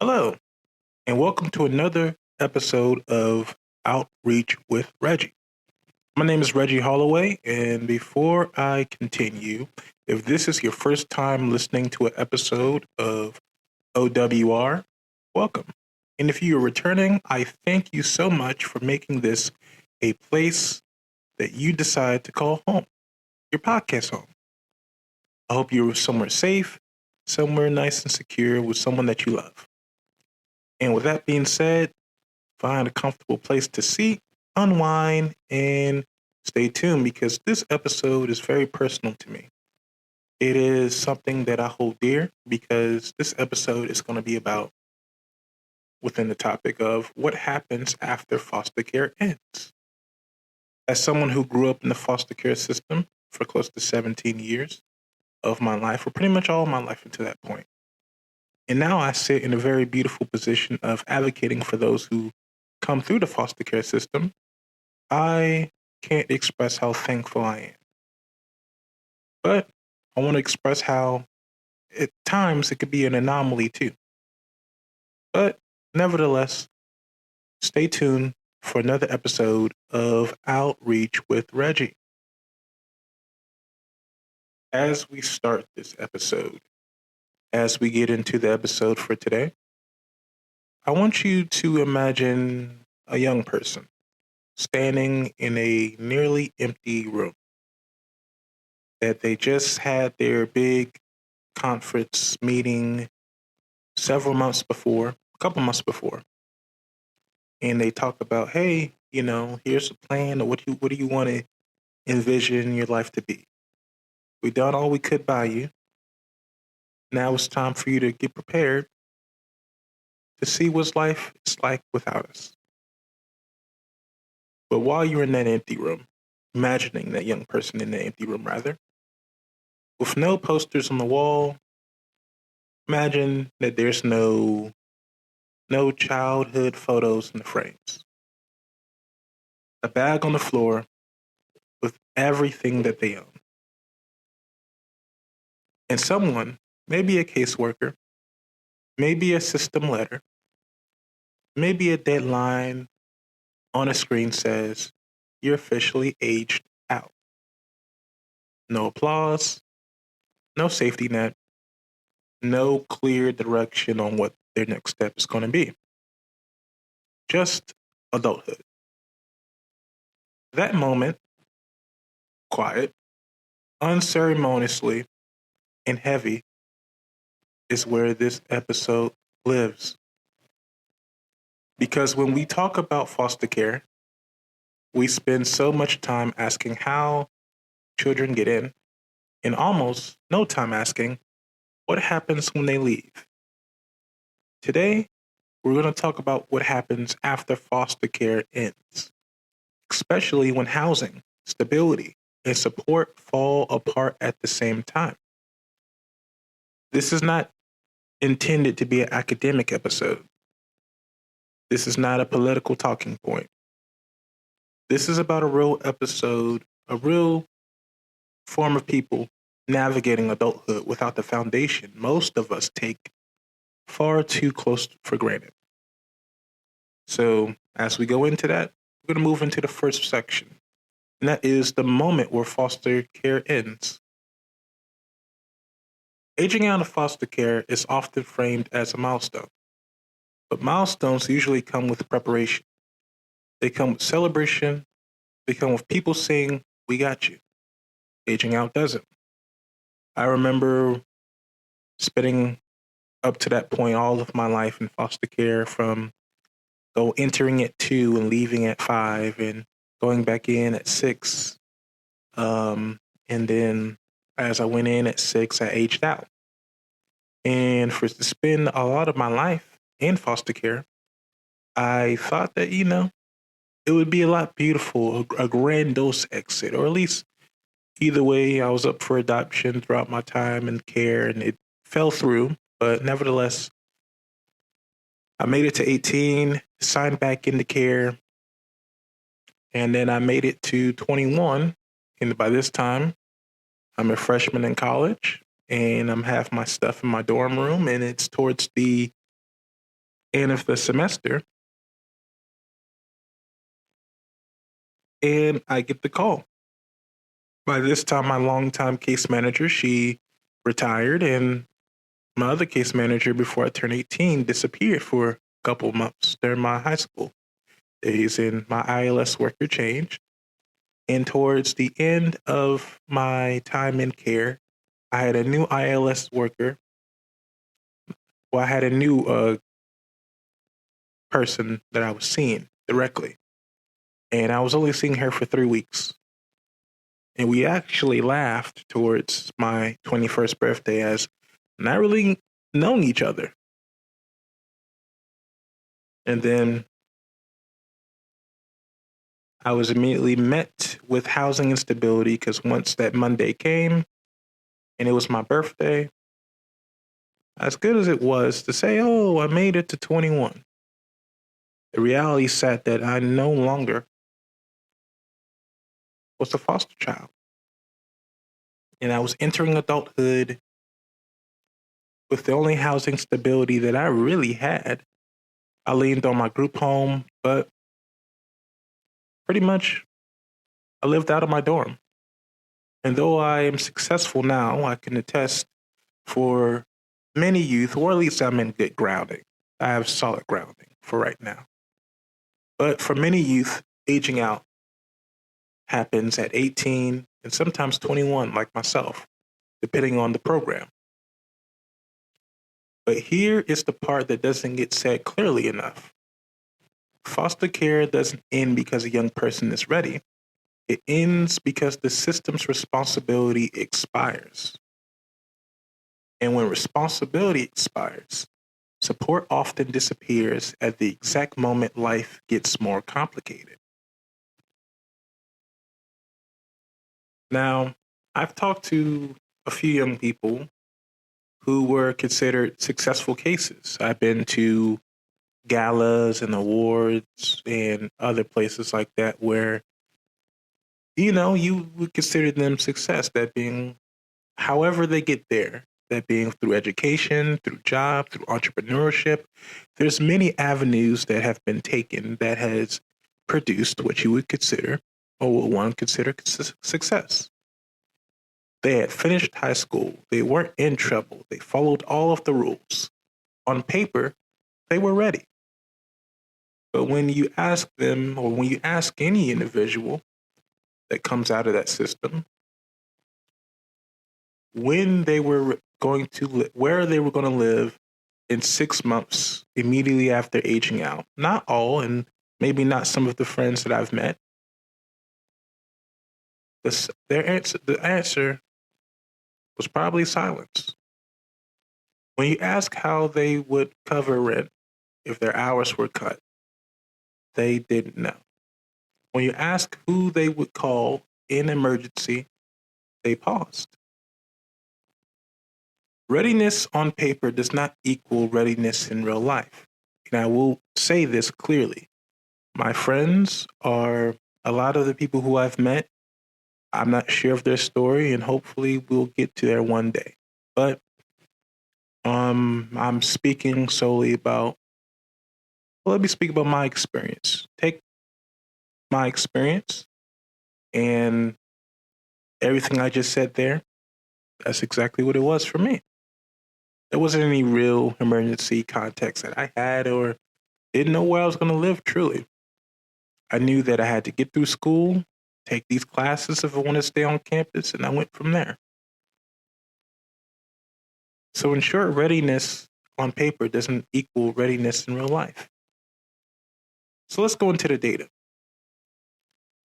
Hello, and welcome to another episode of Outreach with Reggie. My name is Reggie Holloway, and before I continue, if this is your first time listening to an episode of OWR, welcome. And if you are returning, I thank you so much for making this a place that you decide to call home, your podcast home. I hope you're somewhere safe, somewhere nice and secure with someone that you love. And with that being said, find a comfortable place to sit, unwind, and stay tuned because this episode is very personal to me. It is something that I hold dear because this episode is going to be about within the topic of what happens after foster care ends. As someone who grew up in the foster care system for close to 17 years of my life, or pretty much all of my life until that point, and now I sit in a very beautiful position of advocating for those who come through the foster care system. I can't express how thankful I am. But I want to express how at times it could be an anomaly too. But nevertheless, stay tuned for another episode of Outreach with Reggie. As we start this episode, as we get into the episode for today, I want you to imagine a young person standing in a nearly empty room that they just had their big conference meeting several months before, a couple months before, and they talk about, hey, here's a plan, or what do you want to envision your life to be? We done all we could by you. Now it's time for you to get prepared to see what life is like without us. But while you're in that empty room, imagining that young person in the empty room, rather, with no posters on the wall, imagine that there's no childhood photos in the frames. A bag on the floor with everything that they own. And someone, maybe a caseworker, maybe a system letter, maybe a deadline on a screen says, you're officially aged out. No applause, no safety net, no clear direction on what their next step is going to be. Just adulthood. That moment, quiet, unceremoniously, and heavy, is where this episode lives. Because when we talk about foster care, we spend so much time asking how children get in, and almost no time asking what happens when they leave. Today, we're going to talk about what happens after foster care ends, especially when housing, stability, and support fall apart at the same time. This is not intended to be an academic episode. This is not a political talking point. This is about a real episode, a real form of people navigating adulthood without the foundation most of us take far too close for granted. So, as we go into that, we're going to move into the first section, and that is the moment where foster care ends. Aging out of foster care is often framed as a milestone, but milestones usually come with preparation. They come with celebration, they come with people saying, we got you. Aging out doesn't. I remember spending up to that point all of my life in foster care, from entering at 2 and leaving at 5 and going back in at 6. And then as I went in at 6, I aged out. And for to spend a lot of my life in foster care, I thought that, it would be a lot beautiful, a grandiose exit, or at least either way, I was up for adoption throughout my time in care, and it fell through. But nevertheless, I made it to 18, signed back into care, and then I made it to 21. And by this time, I'm a freshman in college, and I'm half my stuff in my dorm room, and it's towards the end of the semester, and I get the call. By this time, my longtime case manager, she retired, and my other case manager before I turned 18 disappeared for a couple months during my high school days, and my ILS worker changed. And towards the end of my time in care, I had a new ILS worker. Well, I had a new person that I was seeing directly. And I was only seeing her for 3 weeks. And we actually laughed towards my 21st birthday as not really knowing each other. And then I was immediately met with housing instability because once that Monday came and it was my birthday, as good as it was to say, oh, I made it to 21, the reality sat that I no longer was a foster child. And I was entering adulthood with the only housing stability that I really had. I leaned on my group home, but pretty much I lived out of my dorm. And though I am successful now, I can attest for many youth, or at least I'm in good grounding. I have solid grounding for right now. But for many youth, aging out happens at 18 and sometimes 21, like myself, depending on the program. But here is the part that doesn't get said clearly enough. Foster care doesn't end because a young person is ready. It ends because the system's responsibility expires. And when responsibility expires, support often disappears at the exact moment life gets more complicated. Now, I've talked to a few young people who were considered successful cases. I've been to galas and awards and other places like that where, you would consider them success, that being however they get there, that being through education, through job, through entrepreneurship. There's many avenues that have been taken that has produced what you would consider or what one consider success. They had finished high school. They weren't in trouble. They followed all of the rules. On paper, they were ready. But when you ask them, or when you ask any individual that comes out of that system, when they were going to where they were going to live in 6 months immediately after aging out, not all, and maybe not some of the friends that I've met, the answer was probably silence. When you ask how they would cover rent if their hours were cut, they didn't know. When you ask who they would call in emergency, they paused. Readiness on paper does not equal readiness in real life. And I will say this clearly. My friends are a lot of the people who I've met. I'm not sure of their story, and hopefully we'll get to there one day. But I'm speaking solely about, let me speak about my experience. Take my experience and everything I just said there. That's exactly what it was for me. There wasn't any real emergency context that I had or didn't know where I was going to live, truly. I knew that I had to get through school, take these classes if I wanted to stay on campus, and I went from there. So in short, readiness on paper doesn't equal readiness in real life. So let's go into the data.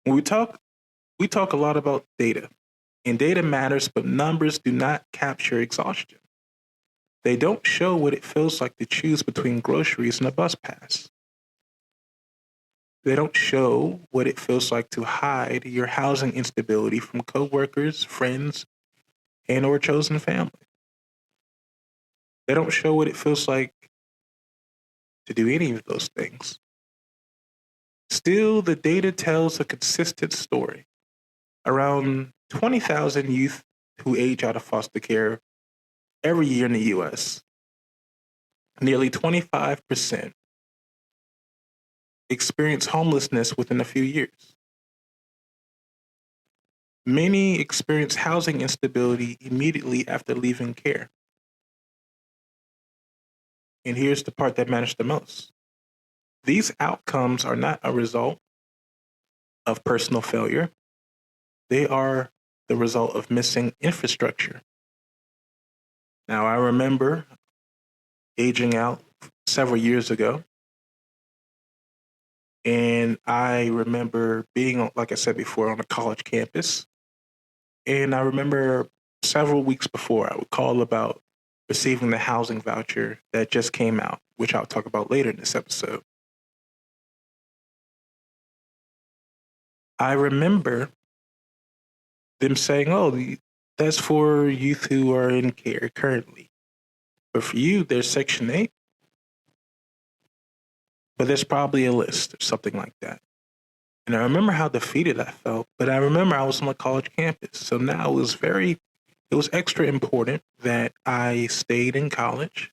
When we talk a lot about data, and data matters, but numbers do not capture exhaustion. They don't show what it feels like to choose between groceries and a bus pass. They don't show what it feels like to hide your housing instability from coworkers, friends, and or chosen family. They don't show what it feels like to do any of those things. Still, the data tells a consistent story. Around 20,000 youth who age out of foster care every year in the U.S. nearly 25% experience homelessness within a few years. Many experience housing instability immediately after leaving care. And here's the part that matters the most. These outcomes are not a result of personal failure. They are the result of missing infrastructure. Now, I remember aging out several years ago, and I remember being, like I said before, on a college campus. And I remember several weeks before, I would call about receiving the housing voucher that just came out, which I'll talk about later in this episode. I remember them saying, oh, that's for youth who are in care currently. But for you, there's Section 8, but there's probably a list or something like that. And I remember how defeated I felt, but I remember I was on a college campus. So now it was extra important that I stayed in college.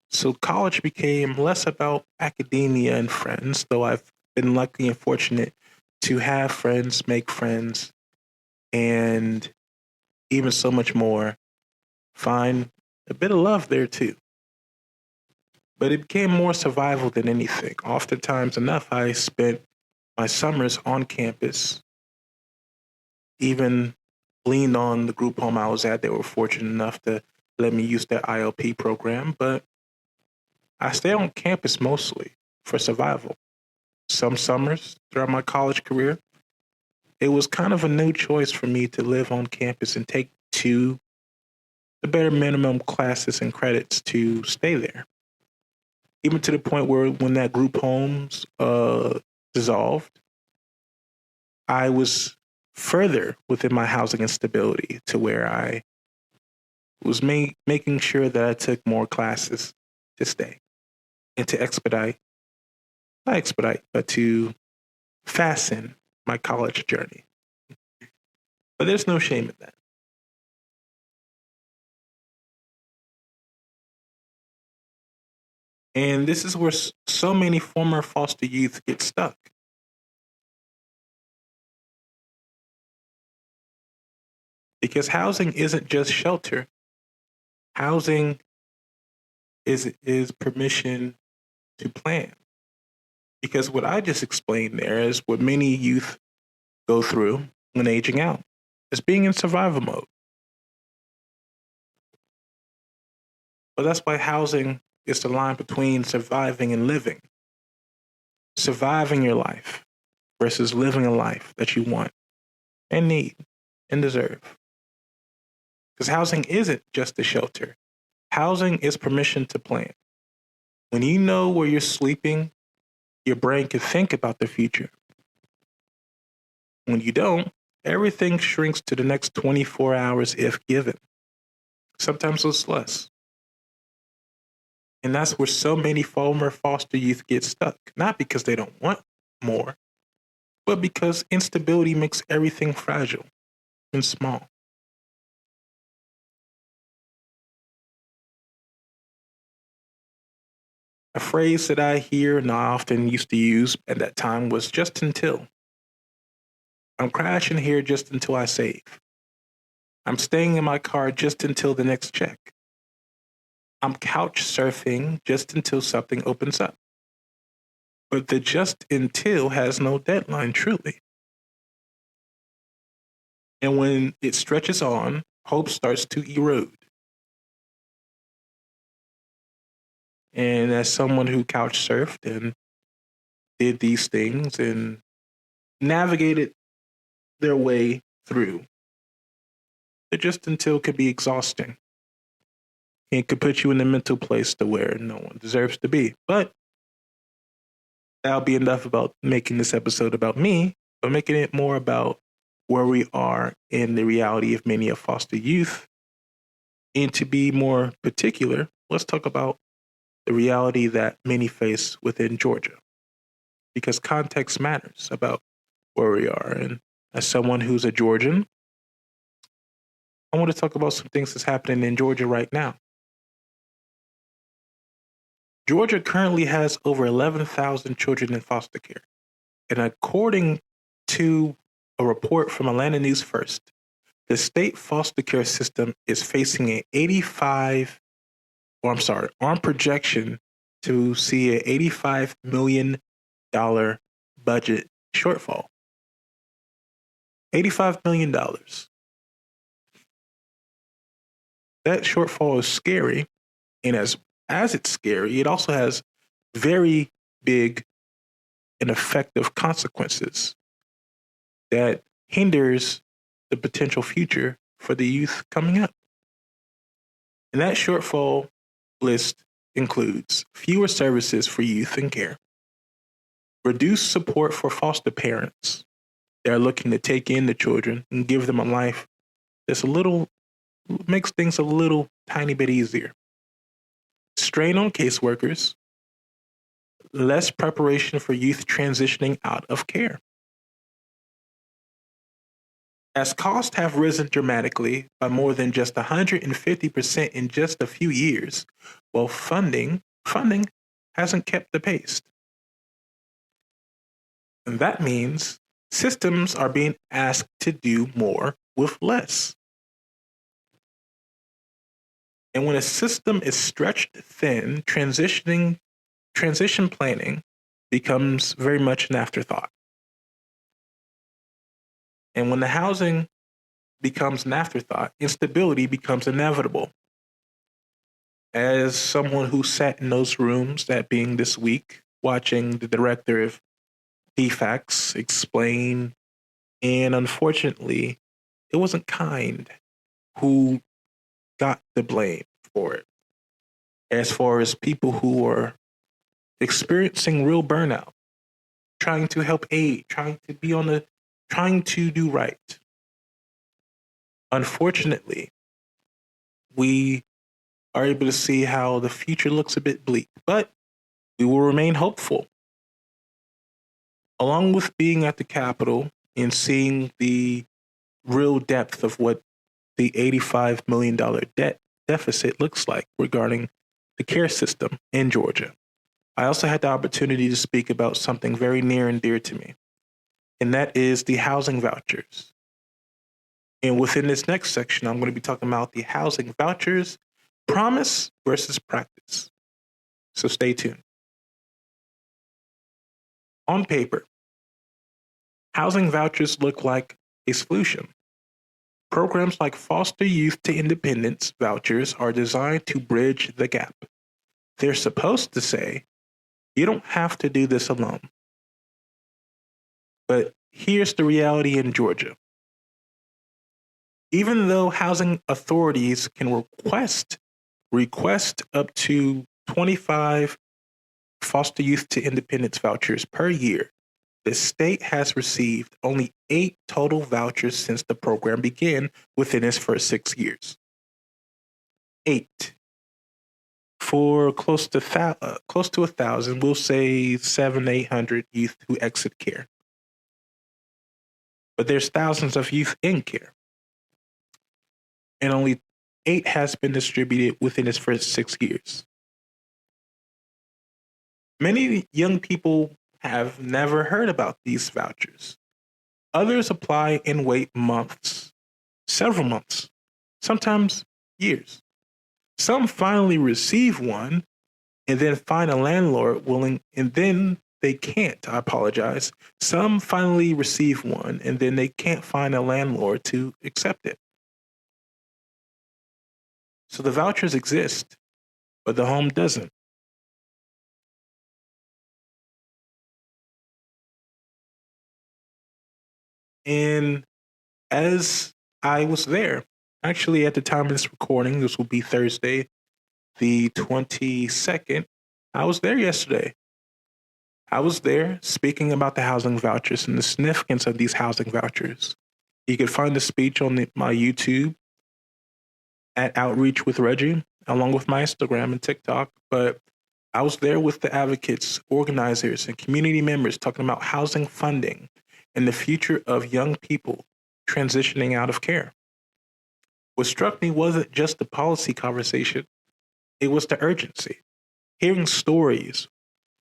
So college became less about academia and friends, though I've been lucky and fortunate to have friends, make friends, and even so much more, find a bit of love there too. But it became more survival than anything. Oftentimes enough, I spent my summers on campus, even leaned on the group home I was at. They were fortunate enough to let me use their ILP program, but I stayed on campus mostly for survival. Some summers throughout my college career, it was kind of a new choice for me to live on campus and take the bare minimum classes and credits to stay there. Even to the point where when that group homes dissolved, I was further within my housing instability to where I was making sure that I took more classes to stay and to not expedite, but to fasten my college journey. But there's no shame in that. And this is where so many former foster youth get stuck. Because housing isn't just shelter. Housing is permission to plan. Because what I just explained there is what many youth go through when aging out. It's being in survival mode. But that's why housing is the line between surviving and living. Surviving your life versus living a life that you want and need and deserve. Because housing isn't just a shelter. Housing is permission to plan. When you know where you're sleeping, your brain can think about the future. When you don't, everything shrinks to the next 24 hours if given. Sometimes it's less. And that's where so many former foster youth get stuck. Not because they don't want more, but because instability makes everything fragile and small. A phrase that I hear and I often used to use at that time was just until. I'm crashing here just until I save. I'm staying in my car just until the next check. I'm couch surfing just until something opens up. But the just until has no deadline, truly. And when it stretches on, hope starts to erode. And as someone who couch surfed and did these things and navigated their way through, the just until could be exhausting. It could put you in a mental place to where no one deserves to be. But that'll be enough about making this episode about me, but making it more about where we are in the reality of many of foster youth. And to be more particular, let's talk about the reality that many face within Georgia. Because context matters about where we are. And as someone who's a Georgian, I want to talk about some things that's happening in Georgia right now. Georgia currently has over 11,000 children in foster care. And according to a report from Atlanta News First, the state foster care system is facing on projection to see an $85 million budget shortfall. $85 million. That shortfall is scary. And as it's scary, it also has very big and effective consequences that hinders the potential future for the youth coming up. And that shortfall list includes fewer services for youth in care, reduced support for foster parents that are looking to take in the children and give them a life that's makes things a little tiny bit easier, strain on caseworkers, less preparation for youth transitioning out of care. As costs have risen dramatically by more than just 150% in just a few years, while funding hasn't kept the pace. And that means systems are being asked to do more with less. And when a system is stretched thin, transition planning becomes very much an afterthought. And when the housing becomes an afterthought, instability becomes inevitable. As someone who sat in those rooms, that being this week, watching the director of DFACS explain, and unfortunately, it wasn't kind who got the blame for it. As far as people who are experiencing real burnout, trying to help aid, trying to do right. Unfortunately, we are able to see how the future looks a bit bleak, but we will remain hopeful. Along with being at the Capitol and seeing the real depth of what the $85 million debt deficit looks like regarding the care system in Georgia, I also had the opportunity to speak about something very near and dear to me, and that is the housing vouchers. And within this next section, I'm going to be talking about the housing vouchers, promise versus practice. So stay tuned. On paper, housing vouchers look like a solution. Programs like Foster Youth to Independence vouchers are designed to bridge the gap. They're supposed to say, you don't have to do this alone. But here's the reality in Georgia. Even though housing authorities can request up to 25 Foster Youth to Independence vouchers per year, the state has received only 8 total vouchers since the program began within its first 6 years. 8. For close to 1,000, we'll say 700-800 youth who exit care. But there's thousands of youth in care. And only 8 has been distributed within its first 6 years. Many young people have never heard about these vouchers. Others apply and wait months, several months, sometimes years. Some finally receive one and then find a landlord willing, and then they can't. I apologize. Some finally receive one and then they can't find a landlord to accept it. So the vouchers exist, but the home doesn't. And as I was there, actually at the time of this recording, this will be Thursday, the 22nd, I was there yesterday. I was there speaking about the housing vouchers and the significance of these housing vouchers. You can find the speech on my YouTube at Outreach with Reggie, along with my Instagram and TikTok. But I was there with the advocates, organizers, and community members talking about housing funding and the future of young people transitioning out of care. What struck me wasn't just the policy conversation, it was the urgency. hearing stories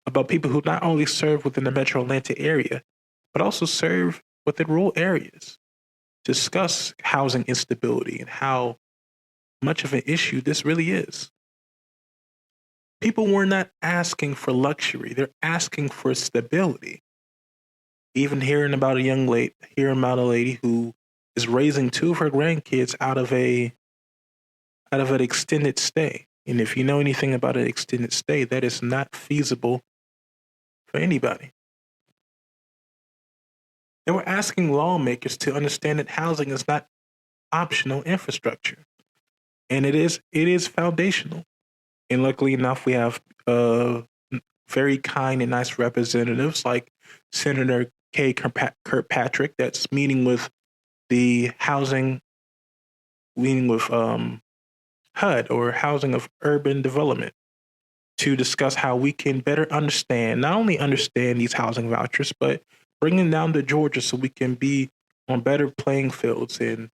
about people who not only serve within the metro Atlanta area, but also serve within rural areas, discuss housing instability and how much of an issue this really is. People were not asking for luxury, they're asking for stability. Even hearing about a lady who is raising two of her grandkids out of an extended stay. And if you know anything about an extended stay, that is not feasible for anybody. They were asking lawmakers to understand that housing is not optional infrastructure, and it is foundational. And luckily enough, we have very kind and nice representatives like Senator Kirkpatrick that's meeting with the housing, meeting with HUD, or Housing of Urban Development, to discuss how we can better understand, not only understand these housing vouchers, but bring them down to Georgia so we can be on better playing fields and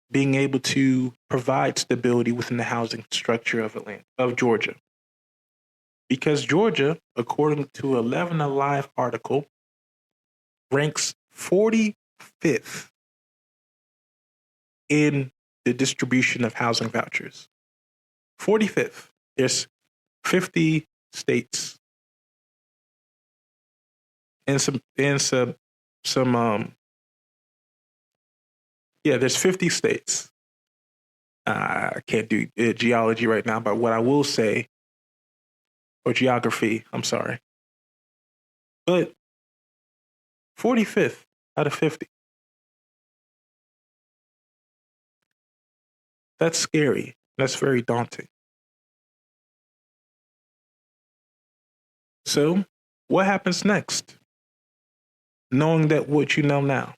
being able to provide stability within the housing structure of Georgia. Because Georgia, according to 11 Alive article, ranks 45th in the distribution of housing vouchers. 45th. There's 50 states and there's 50 states. I can't do geology right now, but what I will say, or geography, I'm sorry, but 45th out of 50. That's scary. That's very daunting. So, what happens next? Knowing that what you know now.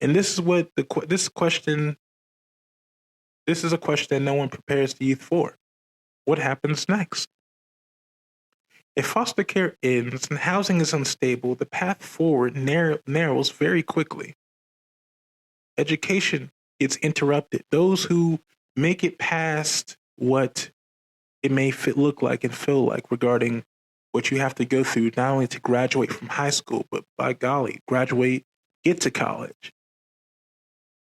And this is what this is a question no one prepares the youth for. What happens next? If foster care ends and housing is unstable, the path forward narrows very quickly. Education gets interrupted. Those who make it past what it may look like and feel like regarding what you have to go through, not only to graduate from high school, but by golly, get to college.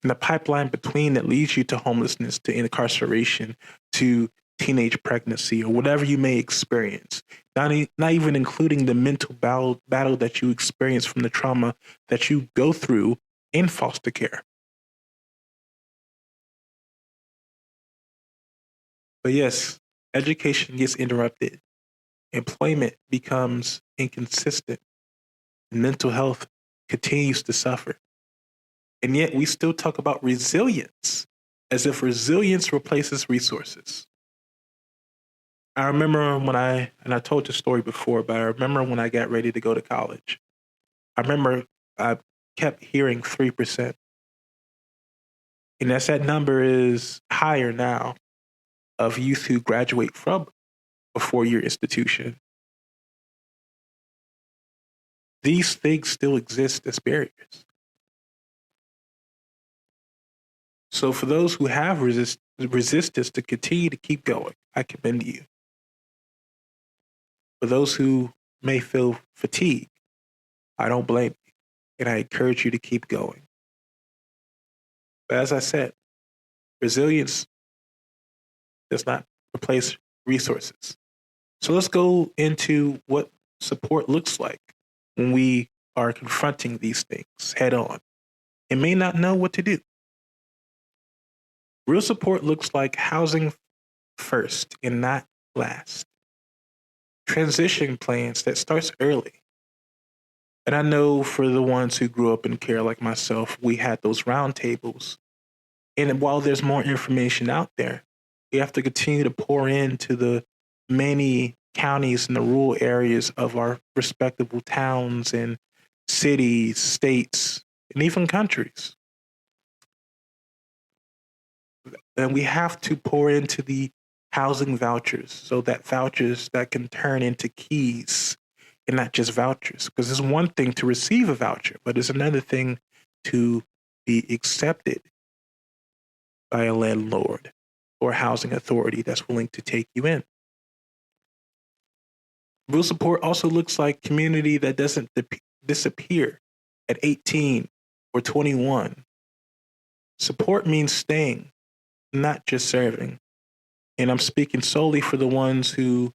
And the pipeline between that leads you to homelessness, to incarceration, to teenage pregnancy, or whatever you may experience. Not even including the mental battle that you experience from the trauma that you go through in foster care. But yes, education gets interrupted. Employment becomes inconsistent. And mental health continues to suffer. And yet we still talk about resilience as if resilience replaces resources. I remember and I told the story before, but I remember when I got ready to go to college. I remember I kept hearing 3%. And as that number is higher now of youth who graduate from a four-year institution, these things still exist as barriers. So for those who have resistance to continue to keep going, I commend you. For those who may feel fatigued, I don't blame you, and I encourage you to keep going. But as I said, resilience does not replace resources. So let's go into what support looks like when we are confronting these things head on and may not know what to do. Real support looks like housing first and not last. Transition plans that starts early. And I know for the ones who grew up in care like myself, we had those roundtables. And while there's more information out there, we have to continue to pour into the many counties and the rural areas of our respectable towns and cities, states, and even countries. And we have to pour into the housing vouchers so that vouchers that can turn into keys and not just vouchers. Because it's one thing to receive a voucher, but it's another thing to be accepted by a landlord or a housing authority that's willing to take you in. Real support also looks like community that doesn't disappear at 18 or 21. Support means staying, not just serving. And I'm speaking solely for the ones who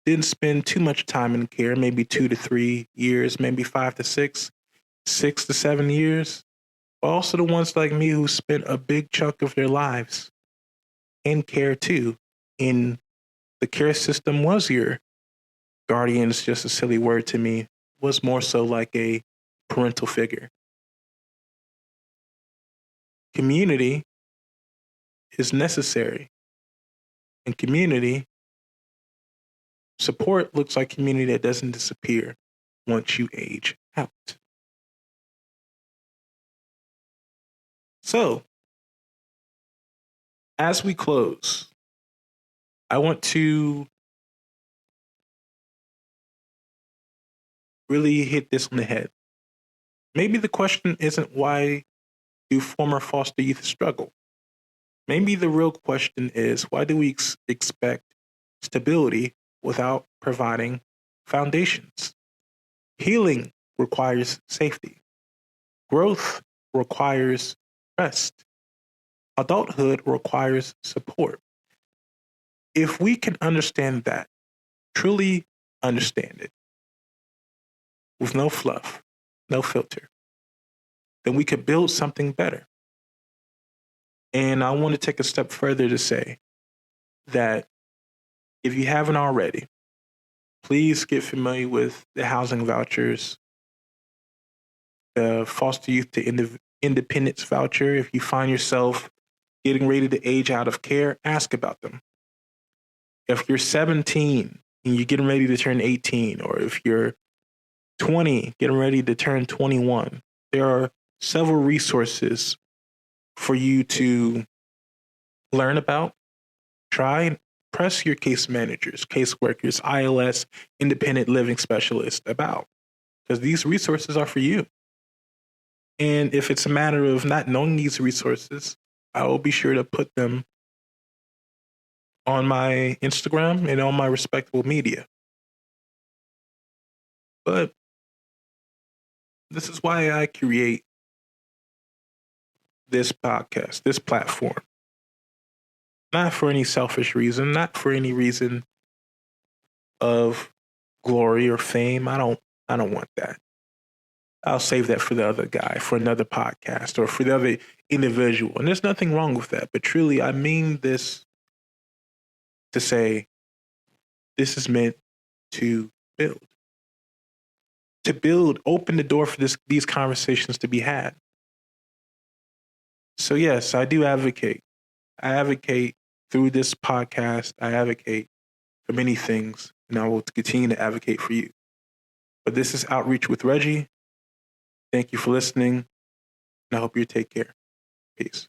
didn't spend too much time in care, maybe 2 to 3 years, maybe 5 to 6, 6 to 7 years. But also the ones like me who spent a big chunk of their lives in care too. And the care system was your guardian, is just a silly word to me, was more so like a parental figure. Community is necessary. And community support looks like community that doesn't disappear once you age out. So, as we close, I want to really hit this on the head. Maybe the question isn't why do former foster youth struggle? Maybe the real question is why do we expect stability without providing foundations? Healing requires safety. Growth requires rest. Adulthood requires support. If we can understand that, truly understand it, with no fluff, no filter, then we could build something better. And I want to take a step further to say that if you haven't already, please get familiar with the housing vouchers, the foster youth to independence voucher. If you find yourself getting ready to age out of care, ask about them. If you're 17 and you're getting ready to turn 18, or if you're 20, getting ready to turn 21, there are several resources for you to learn about, try, and press your case managers, caseworkers, ILS, independent living specialists about, because these resources are for you. And if it's a matter of not knowing these resources, I will be sure to put them on my Instagram and on my respectable media. But this is why I create this podcast, this platform. Not for any selfish reason, not for any reason of glory or fame. I don't want that. I'll save that for the other guy, for another podcast, or for the other individual. And there's nothing wrong with that. But truly, I mean this to say this is meant to build. To build, open the door for these conversations to be had. So yes, I do advocate. I advocate through this podcast. I advocate for many things, and I will continue to advocate for you. But this is Outreach with Reggie. Thank you for listening, and I hope you take care. Peace.